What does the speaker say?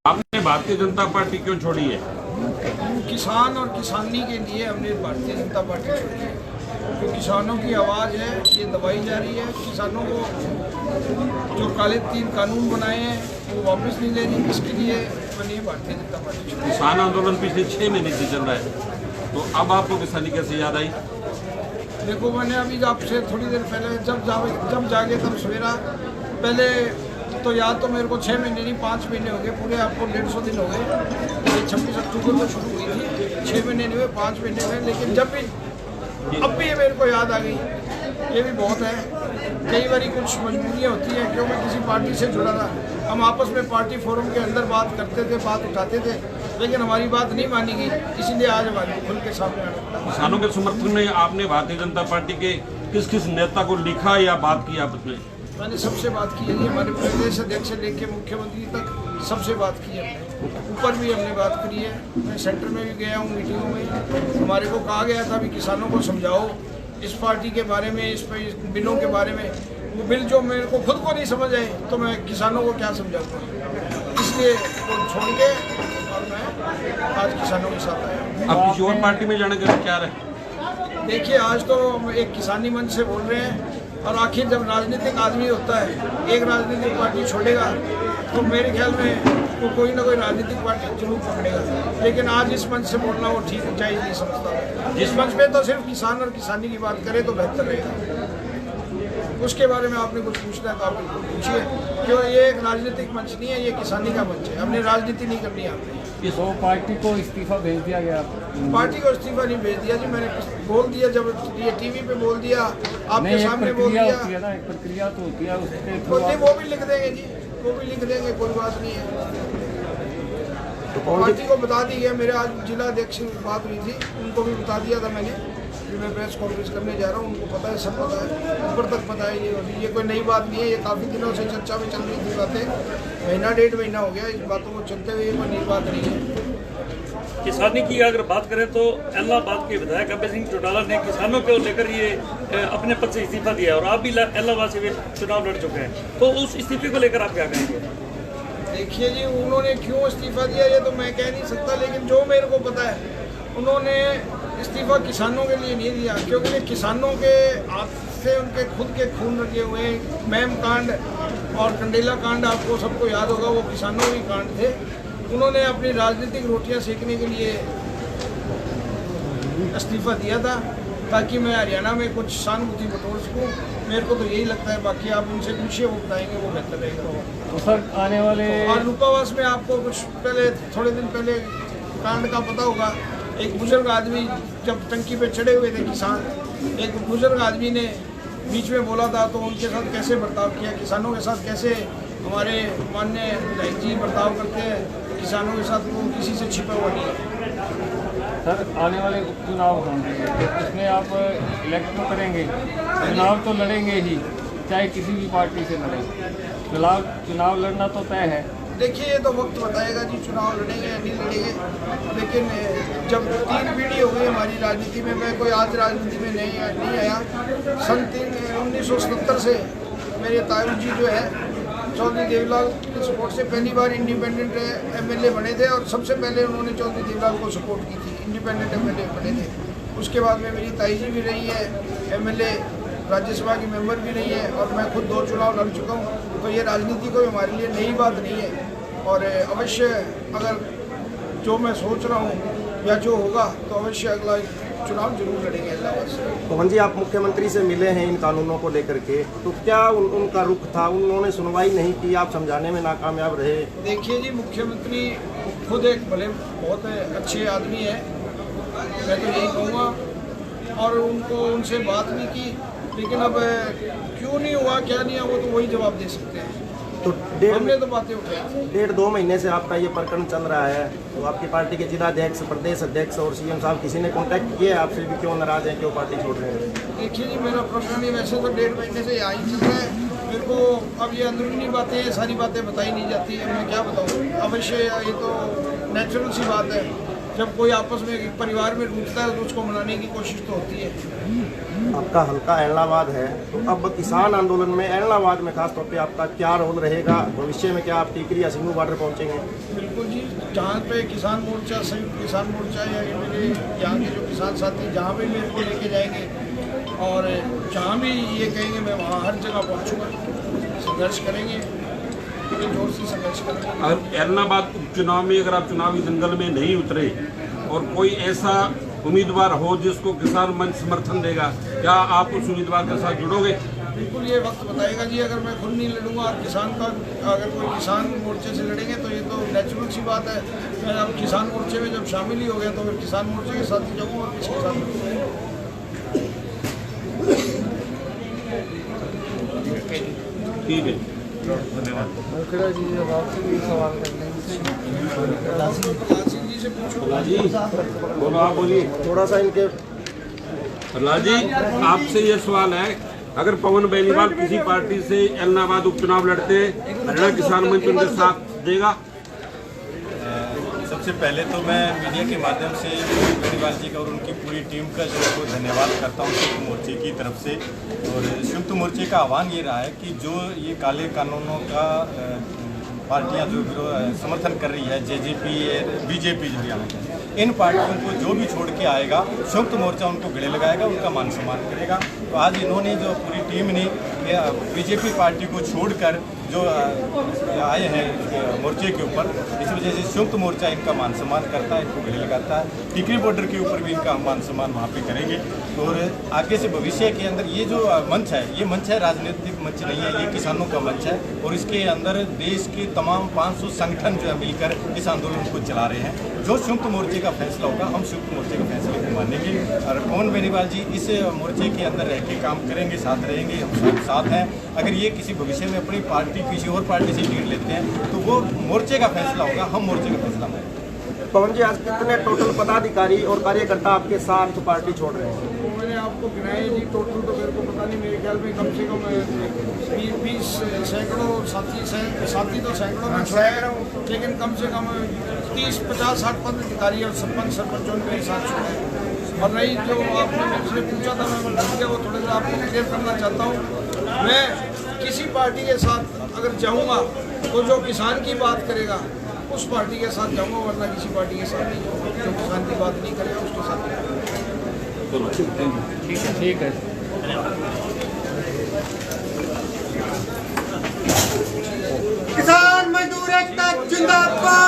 आपने भारतीय जनता पार्टी क्यों छोड़ी है? किसान और किसानी के लिए हमने भारतीय जनता पार्टी छोड़ी है। जो किसानों की आवाज़ है ये दबाई जा रही है। किसानों को जो काले 3 कानून बनाए हैं वो वापस नहीं ले रही, इसके लिए बनी भारतीय जनता पार्टी छोड़ी। किसान आंदोलन पिछले 6 महीने से चल रहा है, तो अब आपको किसानी कैसे याद आई? देखो, मैंने अभी आपसे थोड़ी देर पहले जब जागे तब सवेरा, पहले तो याद तो मेरे को 6 महीने नहीं 5 महीने हो गए पूरे, आपको 150 दिन हो गए। ये 26 अक्टूबर को शुरू हुई थी, 6 महीने नहीं हुए, 5 महीने हुए। लेकिन जब भी अब भी ये मेरे को याद आ गई, ये भी बहुत है। कई बार कुछ मजबूरियाँ होती हैं, क्यों मैं किसी पार्टी से जुड़ा था, हम आपस में पार्टी फोरम के अंदर बात करते थे, बात उठाते थे, लेकिन हमारी बात नहीं मानी गई, इसीलिए आज हमारे खुल के सामने आना। किसानों के समर्थन में आपने भारतीय जनता पार्टी के किस किस नेता को लिखा या बात की आपस में? मैंने सबसे बात की है, हमारे प्रदेश अध्यक्ष से लेके मुख्यमंत्री तक सबसे बात की है। ऊपर भी हमने बात करी है, मैं सेंटर में भी गया हूँ मीटिंगों में। हमारे को कहा गया था भी किसानों को समझाओ इस पार्टी के बारे में, इस बिलों के बारे में। वो बिल जो मेरे को खुद को नहीं समझ आए तो मैं किसानों को क्या समझाऊंगा, इसलिए वो छोड़ के और मैं आज किसानों के साथ आया। अब किसी और पार्टी में जाने का क्या है? देखिए, आज तो हम एक किसानी मंच से बोल रहे हैं, और आखिर जब राजनीतिक आदमी होता है, एक राजनीतिक पार्टी छोड़ेगा तो मेरे ख्याल में वो कोई ना कोई राजनीतिक पार्टी जरूर पकड़ेगा। लेकिन आज इस मंच से बोलना वो ठीक जायज़ नहीं समझता। जिस मंच पे तो सिर्फ किसान और किसानी की बात करें तो बेहतर रहेगा। उसके बारे में आपने कुछ पूछना है तो आप बिल्कुल पूछिए, क्यों ये एक राजनीतिक मंच नहीं है, ये किसानी का मंच है। हमने राजनीति नहीं करनी है। आपने तो पार्टी को इस्तीफा भेज दिया गया? पार्टी को इस्तीफा नहीं भेज दिया जी, मैंने बोल दिया, जब ये टीवी पे बोल दिया, आपके सामने बोल दिया। होती है ना, एक प्रक्रिया तो होती है, उसके वो भी लिख देंगे जी, वो भी लिख देंगे, कोई बात नहीं है। तो पार्टी को बता दी गया, मेरे आज जिला अध्यक्ष से बात हुई थी, उनको भी बता दिया था मैंने कि मैं प्रेस कॉन्फ्रेंस करने जा रहा हूँ। उनको पता है, सब पता है, ऊपर तक पता है। ये कोई नई बात नहीं है, ये काफ़ी दिनों से चर्चा में चल रही थी बातें। महीना 1.5 महीना हो गया इस बातों को चलते हुए, कोई नई बात नहीं है। किसानी की अगर बात करें तो इलाहाबाद के विधायक अभय सिंह चौटाला ने किसानों को लेकर ये अपने पद से इस्तीफा दिया और आप भी इलाहाबाद से चुनाव लड़ चुके हैं, तो उस इस्तीफे को लेकर आप क्या कहेंगे? देखिए जी, उन्होंने क्यों इस्तीफा दिया ये तो मैं कह नहीं सकता, लेकिन जो मेरे को पता है, उन्होंने इस्तीफा किसानों के लिए नहीं दिया, क्योंकि किसानों के हाथ से उनके खुद के खून रखे हुए हैं। मैम कांड और कंडेला कांड आपको सबको याद होगा, वो किसानों के कांड थे। उन्होंने अपनी राजनीतिक रोटियां सेकने के लिए इस्तीफा दिया था, ताकि मैं हरियाणा में कुछ सहानुभूति बटोर सकूँ। मेरे को तो यही लगता है, बाकी आप उनसे पूछिए, वो बताएंगे, वो बेहतर रहेगा। तो सर आने वाले और रूपावास में आपको कुछ पहले, थोड़े दिन पहले कांड का पता होगा। एक बुजुर्ग आदमी जब टंकी पे चढ़े हुए थे किसान, एक बुजुर्ग आदमी ने बीच में बोला था, तो उनके साथ कैसे बर्ताव किया, किसानों के साथ कैसे हमारे माननीय विधायक जी बर्ताव करते हैं किसानों के साथ, वो किसी से छिपा हुआ नहीं है। सर आने वाले उपचुनाव होंगे, तो उसमें आप इलेक्ट तो करेंगे, चुनाव तो लड़ेंगे ही, चाहे किसी भी पार्टी से लड़ें। चुनाव लड़ना तो तय है। देखिए, ये तो वक्त बताएगा जी, चुनाव लड़ेंगे या नहीं लड़ेंगे। लेकिन जब 3 पीढ़ी हो गई हमारी राजनीति में, मैं कोई आज राजनीति में नहीं आया। सन 1970 से मेरे ताऊ जी जो है चौधरी देवलाल के सपोर्ट से पहली बार इंडिपेंडेंट एमएलए बने थे, और सबसे पहले उन्होंने चौधरी देवलाल को सपोर्ट की थी, इंडिपेंडेंट एमएलए बने थे। उसके बाद में मेरी ताई जी भी रही है एमएलए, राज्यसभा की मेंबर भी रही है, और मैं खुद 2 चुनाव लड़ चुका हूँ। तो ये राजनीति कोई हमारे लिए नई बात नहीं है, और अवश्य अगर जो मैं सोच रहा हूँ या जो होगा तो अवश्य अगला चुनाव जरूर लड़ेंगे इलाहाबाद से। पवन जी, आप मुख्यमंत्री से मिले हैं इन कानूनों को लेकर के, तो क्या उनका रुख था? उन्होंने सुनवाई नहीं की, आप समझाने में नाकामयाब रहे? देखिए जी, मुख्यमंत्री खुद एक भले बहुत अच्छे आदमी है, मैं तो यही कहूँगा, और उनसे बात भी की, लेकिन अब क्यों नहीं हुआ, क्या नहीं हुआ, वो तो वही जवाब दे सकते हैं। तो हमने तो बातें उठाई। 1.5-2 महीने से आपका ये प्रकरण चल रहा है, तो आपकी पार्टी के जिलाध्यक्ष, प्रदेश अध्यक्ष और सीएम साहब किसी ने कांटेक्ट किया आपसे भी? क्यों नाराज हैं, क्यों पार्टी छोड़ रहे हैं? देखिए जी, मेरा प्रकरण ही वैसे तो 1.5 महीने से यहाँ ही चल रहा है। मेरे को अब ये अंदरूनी बातें, सारी बातें बताई नहीं जाती है, मैं क्या बताऊँ। अवश्य ये तो नेचुरल सी बात है, जब कोई आपस में एक परिवार में टूटता है तो उसको मनाने की कोशिश तो होती है। आपका हल्का एलनाबाद है, तो अब किसान आंदोलन में एलनाबाद में खास तौर पे आपका क्या रोल रहेगा? भविष्य में क्या आप टीकरी या सिंगू बॉर्डर पहुंचेंगे? बिल्कुल जी, जहाँ पे किसान मोर्चा, संयुक्त किसान मोर्चा या ये मेरे यहाँ के जो किसान साथी जहाँ भी मेरे को लेके जाएंगे और जहाँ भी ये कहेंगे मैं वहाँ हर जगह पहुँचूँगा। संघर्ष करेंगे, पूरे जोर से संघर्ष करेंगे। अगर एलनाबाद उपचुनाव में अगर आप चुनावी दंगल में नहीं उतरे और कोई ऐसा उम्मीदवार हो जिसको किसान मंच समर्थन देगा, क्या आप उस उम्मीदवार के साथ जुड़ोगे? बिल्कुल, ये वक्त बताएगा जी। अगर मैं खुद नहीं लड़ूंगा और किसान का अगर कोई किसान मोर्चे से लड़ेंगे तो ये तो नेचुरल सी बात है। मैं अब किसान मोर्चे में जब शामिल ही हो गया तो फिर किसान मोर्चे के साथ ही जाऊँगा और किसके साथ ठीक है, धन्यवाद। जी से पूछो। प्रहलाद जी बोलो, आप बोलिए। थोड़ा सा इनके प्रहलाद जी, आपसे ये सवाल है, अगर पवन बेनीवाल किसी पार्टी से एलनाबाद उपचुनाव लड़ते हरियाणा किसान मंच उनके साथ देगा? सबसे पहले तो मैं मीडिया के माध्यम से बेनीवाल जी का और उनकी पूरी टीम का जो है वो धन्यवाद करता हूँ संयुक्त मोर्चे की तरफ से। और संयुक्त मोर्चे का आह्वान ये रहा है कि जो ये काले कानूनों का पार्टियां जो समर्थन कर रही है, जेजेपी बीजेपी जो यहाँ है, इन पार्टियों को जो भी छोड़ के आएगा संयुक्त मोर्चा उनको गले लगाएगा, उनका मान सम्मान करेगा। तो आज इन्होंने जो पूरी टीम ने बीजेपी पार्टी को छोड़कर जो आए हैं मोर्चे के ऊपर, इस वजह से संयुक्त मोर्चा इनका मान सम्मान करता है, इनको गले लगाता है। टिकरी बॉर्डर के ऊपर भी इनका मान सम्मान वहाँ पे करेंगे। और आगे से भविष्य के अंदर ये जो मंच है, ये मंच है राजनीतिक मंच नहीं है, ये किसानों का मंच है। और इसके अंदर देश के तमाम 500 संगठन जो है मिलकर इस आंदोलन को चला रहे हैं। जो संयुक्त मोर्चे का फैसला होगा, हम संयुक्त मोर्चे के फैसले को मानेंगे। और पवन बेनीवाल जी इस मोर्चे के अंदर रह के काम करेंगे, साथ रहेंगे, हम साथ हैं। अगर ये किसी भविष्य में अपनी पार्टी किसी और पार्टी से लीड लेते हैं तो वो मोर्चे का फैसला होगा, हम मोर्चे का फैसला मानेंगे। पवन जी, आज कितने टोटल पदाधिकारी और कार्यकर्ता आपके साथ पार्टी छोड़ रहे हैं? तो मैंने आपको गिनाए जी, टोटल तो मेरे को पता नहीं, मेरे ख्याल में कम से कम 20 सैकड़ों साथी तो सैकड़ों में छोड़े, लेकिन कम से कम 30, 50, 60 पदाधिकारी और सरपंचों ने मेरे साथ छोड़े। और रही जो आपने मुझसे पूछा था, मैं भूल गया, वो थोड़ा सा आपको क्लियर करना चाहता हूँ। मैं किसी पार्टी के साथ अगर जाऊँगा तो जो किसान की बात करेगा उस पार्टी के साथ जाऊँगा, वरना किसी पार्टी के साथ नहीं जाऊँगा। जो किसान की बात नहीं करेगा उसके साथ नहीं जाऊँगा। ठीक है। किसान मजदूर एकता जिंदाबाद।